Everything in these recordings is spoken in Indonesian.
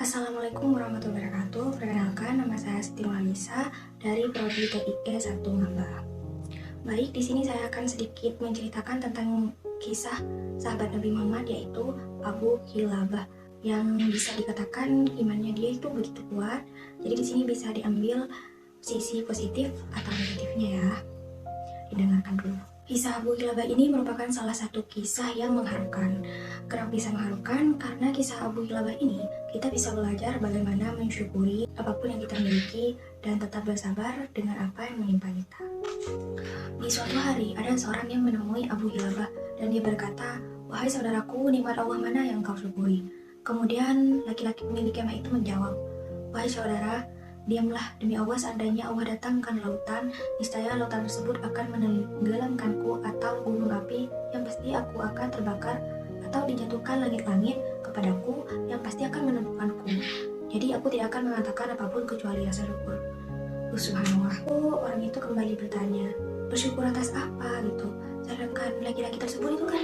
Assalamualaikum warahmatullahi wabarakatuh. Perkenalkan, nama saya Siti Nurhalisa dari Prodi TIE 1 Ngambah. Baik, di sini saya akan sedikit menceritakan tentang kisah sahabat Nabi Muhammad, yaitu Abu Kilabah, yang bisa dikatakan imannya dia itu begitu kuat. Jadi di sini bisa diambil sisi positif atau negatifnya ya. Didengarkan dulu. Kisah Abu Kilabah ini merupakan salah satu kisah yang mengharukan. Kenapa bisa mengharukan? Karena kisah Abu Kilabah ini kita bisa belajar bagaimana mensyukuri apapun yang kita miliki dan tetap bersabar dengan apa yang menimpa kita. Di suatu hari ada seorang yang menemui Abu Kilabah dan dia berkata, "Wahai saudaraku, nikmat Allah mana yang kau syukuri?" Kemudian laki-laki pemilik kemah itu menjawab, "Wahai saudara, diamlah, demi Allah, seandainya Allah datangkan lautan, niscaya lautan tersebut akan menenggelamkanku, atau gunung api yang pasti aku akan terbakar, atau dijatuhkan langit-langit kepadaku yang pasti akan menemukanku. Jadi aku tidak akan mengatakan apapun kecuali rasa syukur." Subhanallah. Orang itu kembali bertanya, bersyukur atas apa gitu? Sedangkan laki-laki tersebut itu kan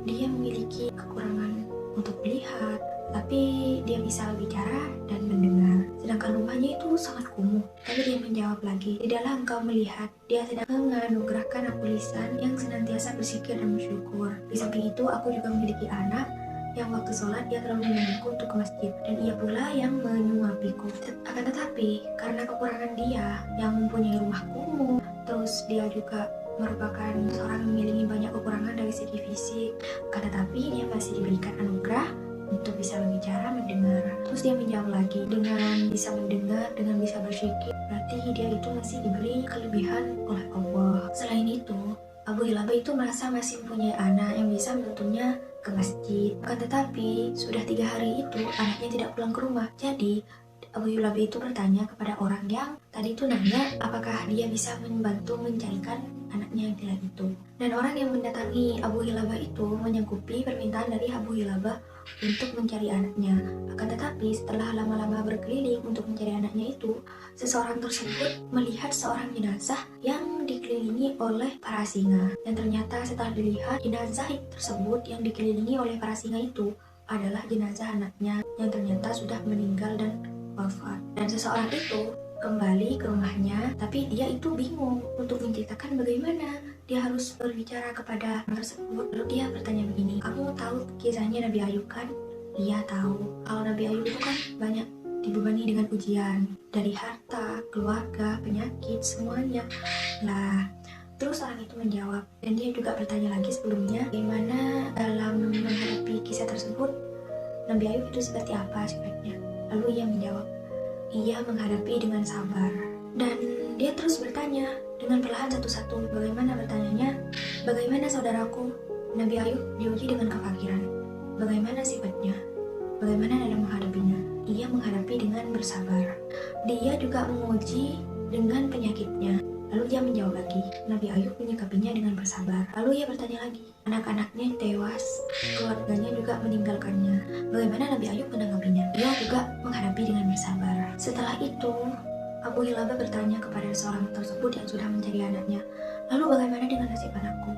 dia memiliki kekurangan untuk melihat, tapi dia bisa bicara dan mendengar. Sedangkan rumahnya itu sangat kumuh. Tapi dia menjawab lagi, "Tidaklah engkau melihat, dia sedang menganugerahkan aku lisan yang senantiasa bersyukur dan bersyukur. Di samping itu aku juga memiliki anak yang waktu sholat dia selalu menyuruhku untuk ke masjid, dan ia pula yang menyuapiku. Akan tetapi karena kekurangan dia yang mempunyai rumah kumuh, terus dia juga merupakan seorang yang memiliki banyak kekurangan dari segi fisik, akan tetapi dia masih diberikan anugerah untuk bisa berbicara, mendengar." Terus dia menjawab lagi, dengan bisa mendengar, dengan bisa bersyukur, berarti dia itu masih diberi kelebihan oleh Allah. Selain itu, Abu Kilabah itu merasa masih mempunyai anak yang bisa menuntunnya ke masjid. Akan tetapi sudah 3 hari itu anaknya tidak pulang ke rumah. Jadi Abu Kilabah itu bertanya kepada orang yang tadi itu nanya apakah dia bisa membantu mencarikan anaknya yang hilang itu. Dan orang yang mendatangi Abu Kilabah itu menyanggupi permintaan dari Abu Kilabah untuk mencari anaknya. Akan tetapi setelah lama-lama berkeliling untuk mencari anaknya itu, seseorang tersebut melihat seorang jenazah yang dikelilingi oleh para singa. Dan ternyata setelah dilihat, jenazah tersebut yang dikelilingi oleh para singa itu adalah jenazah anaknya yang ternyata sudah meninggal dan wafat. Dan seseorang itu kembali ke rumahnya, tapi dia itu bingung untuk menceritakan bagaimana dia harus berbicara kepada orang tersebut. Lalu dia bertanya begini, "Kamu tahu kisahnya Nabi Ayub kan?" "Iya tahu. Kalau Nabi Ayub itu kan banyak dibebani dengan ujian dari harta, keluarga, penyakit, semuanya." Nah, terus orang itu menjawab, dan dia juga bertanya lagi sebelumnya, bagaimana dalam menghadapi kisah tersebut Nabi Ayub itu seperti apa sifatnya. Lalu ia menjawab, ia menghadapi dengan sabar. Dan dia terus bertanya dengan perlahan satu-satu. Bagaimana bertanyanya? Bagaimana saudaraku? Nabi Ayub diuji dengan kefakiran. Bagaimana sifatnya? Bagaimana dalam menghadapinya? Ia menghadapi dengan bersabar. Dia juga menguji dengan penyakitnya. Lalu dia menjawab lagi, Nabi Ayub menyikapinya dengan bersabar. Lalu ia bertanya lagi, anak-anaknya tewas, keluarganya juga meninggalkannya. Bagaimana Nabi Ayub menanggapinya? Ia juga menghadapi dengan bersabar. Setelah itu, Abu Kilabah bertanya kepada seorang tersebut yang sudah mencari anaknya, "Lalu bagaimana dengan nasib anakku?"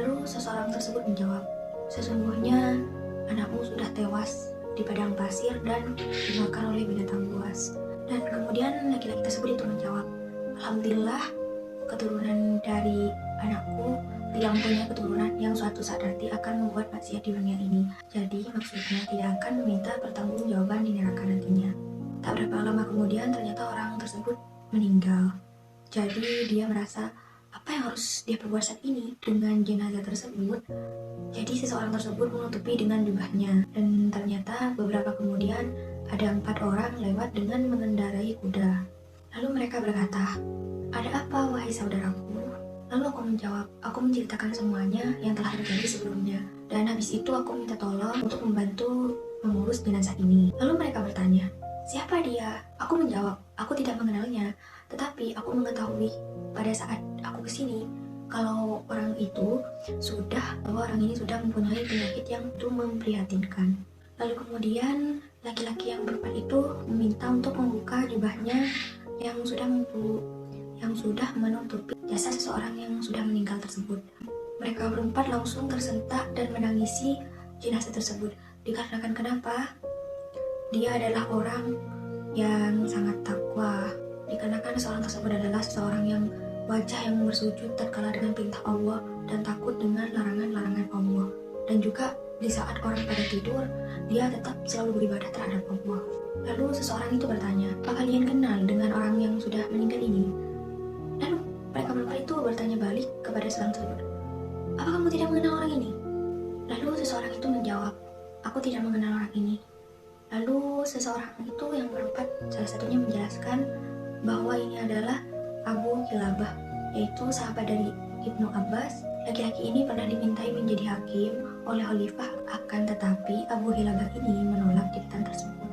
Lalu seseorang tersebut menjawab, "Sesungguhnya anakmu sudah tewas di padang pasir dan dimakan oleh binatang buas." Dan kemudian laki-laki tersebut itu menjawab, "Alhamdulillah, keturunan dari anakku tidak mempunyai keturunan yang suatu saat nanti akan membuat maksiat di dunia ini. Jadi maksudnya tidak akan meminta pertanggungjawaban di neraka nantinya." Tak berapa lama kemudian ternyata orang tersebut meninggal. Jadi dia merasa, apa yang harus dia perbuat saat ini dengan jenazah tersebut? Jadi seseorang tersebut menutupi dengan jubahnya. Dan ternyata beberapa kemudian ada 4 orang lewat dengan mengendarai kuda. Lalu mereka berkata, "Ada apa wahai saudaraku?" Lalu aku menjawab, "Aku menceritakan semuanya yang telah terjadi sebelumnya. Dan habis itu aku minta tolong untuk membantu mengurus jenazah ini." Lalu mereka bertanya, "Siapa dia?" Aku menjawab, "Aku tidak mengenalnya, tetapi aku mengetahui pada saat aku kesini kalau orang itu bahwa orang ini sudah mempunyai penyakit yang itu memprihatinkan." Lalu kemudian laki-laki yang berempat itu meminta untuk membuka jubahnya yang sudah menutupi jasad seseorang yang sudah meninggal tersebut. Mereka berempat langsung tersentak dan menangisi jenazah tersebut. Dikarenakan kenapa? dia adalah orang yang sangat takwa, dikarenakan seorang tersebut adalah seseorang yang wajah yang bersujud tatkala dengan perintah Allah dan takut dengan larangan-larangan Allah. Dan juga di saat orang pada tidur, dia tetap selalu beribadah terhadap Allah. Lalu seseorang itu bertanya, "Apa kalian kenal dengan orang yang sudah meninggal ini?" Lalu mereka itu bertanya balik kepada seorang tersebut, "Apa kamu tidak mengenal orang ini?" Lalu seseorang itu menjawab, "Aku tidak mengenal orang ini." Lalu seseorang itu yang berempat salah satunya menjelaskan bahwa ini adalah Abu Kilabah, yaitu sahabat dari Ibnu Abbas. Laki-laki ini pernah dimintai menjadi hakim oleh khalifah, akan tetapi Abu Kilabah ini menolak jabatan tersebut.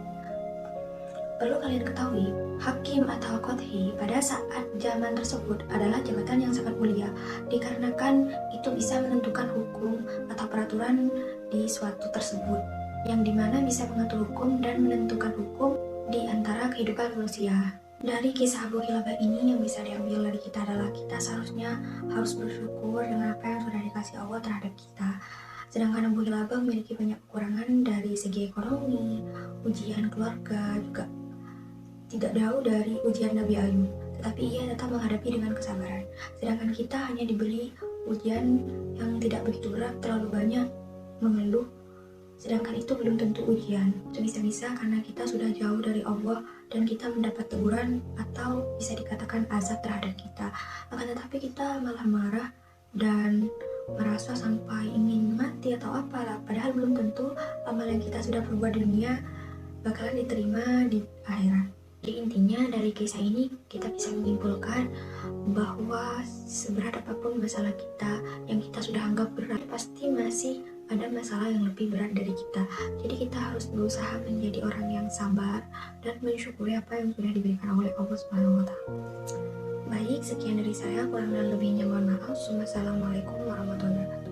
Perlu kalian ketahui, hakim atau qadhi pada saat zaman tersebut adalah jabatan yang sangat mulia, dikarenakan itu bisa menentukan hukum atau peraturan di suatu tersebut, yang dimana bisa mengatur hukum dan menentukan hukum di antara kehidupan manusia. Dari kisah Abu Kilabah ini yang bisa diambil dari kita adalah kita seharusnya harus bersyukur dengan apa yang sudah dikasih Allah terhadap kita. Sedangkan Abu Kilabah memiliki banyak kekurangan dari segi ekonomi, ujian keluarga, juga tidak jauh dari ujian Nabi Ayub, tetapi ia tetap menghadapi dengan kesabaran. Sedangkan kita hanya diberi ujian yang tidak begitu berat, terlalu banyak mengeluh, sedangkan itu belum tentu ujian. Bisa-bisa karena kita sudah jauh dari Allah dan kita mendapat teguran atau bisa dikatakan azab terhadap kita. Akan tetapi kita malah marah dan merasa sampai ingin mati atau apalah, padahal belum tentu amal yang kita sudah perbuat di dunia bakalan diterima di akhirat. Jadi intinya dari kisah ini kita bisa menyimpulkan bahwa seberat apapun masalah kita yang kita sudah anggap berat, pasti masih ada masalah yang lebih berat dari kita. Jadi kita harus berusaha menjadi orang yang sabar dan mensyukuri apa yang sudah diberikan oleh Allah Subhanahu wa Ta'ala. Baik, sekian dari saya, kurang dan lebihnya mohon maaf. Wassalamualaikum warahmatullahi wabarakatuh.